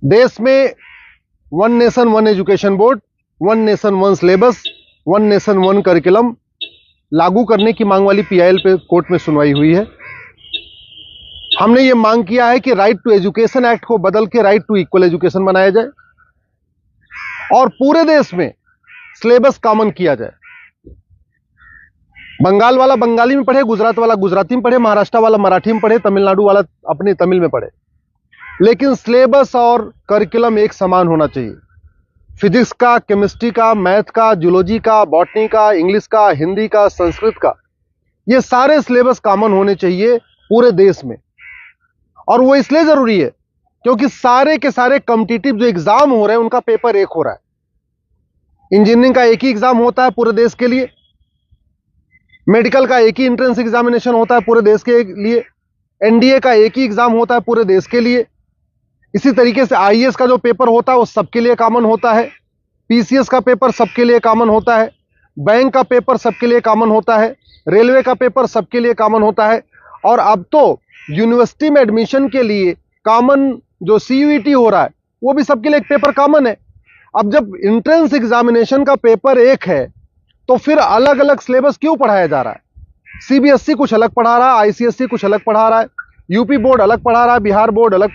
देश में one nation one education board, one nation one syllabus, one nation one curriculum लागू करने की मांग वाली पीआईएल पे कोर्ट में सुनवाई हुई है। हमने ये मांग किया है कि राइट टू एजुकेशन एक्ट को बदल के राइट टू इक्वल एजुकेशन बनाया जाए और पूरे देश में सिलेबस कॉमन किया जाए। बंगाल वाला बंगाली में पढ़े, गुजरात वाला गुजराती में पढ़े, महाराष्ट्र वाला मराठी में पढ़े, तमिलनाडु वाला अपने तमिल में पढ़े, लेकिन सिलेबस और करिकुलम एक समान होना चाहिए। फिजिक्स का, केमिस्ट्री का, मैथ का, जूलॉजी का, बॉटनी का, इंग्लिश का, हिंदी का, संस्कृत का, ये सारे सिलेबस कॉमन होने चाहिए पूरे देश में। और वो इसलिए जरूरी है क्योंकि सारे के सारे कॉम्पिटिटिव जो एग्जाम हो रहे हैं उनका पेपर एक हो रहा है। इंजीनियरिंग का एक ही एग्जाम होता है पूरे देश के लिए, मेडिकल का एक ही एंट्रेंस एग्जामिनेशन होता है पूरे देश के लिए, एनडीए का एक ही एग्जाम होता है पूरे देश के लिए। इसी तरीके से आईएएस का जो पेपर होता है वो सबके लिए कॉमन होता है, पीसीएस का पेपर सबके लिए कॉमन होता है, बैंक का पेपर सबके लिए कॉमन होता है, रेलवे का पेपर सबके लिए कॉमन होता है। और अब तो यूनिवर्सिटी में एडमिशन के लिए कॉमन जो सीयूईटी हो रहा है वो भी सबके लिए एक पेपर कॉमन है। अब जब एंट्रेंस एग्जामिनेशन का पेपर एक है तो फिर अलग अलग सिलेबस क्यों पढ़ाया जा रहा है? सीबीएसई कुछ अलग पढ़ा रहा है, आईसीएसई कुछ अलग पढ़ा रहा है, यूपी बोर्ड अलग पढ़ा रहा है, बिहार बोर्ड अलग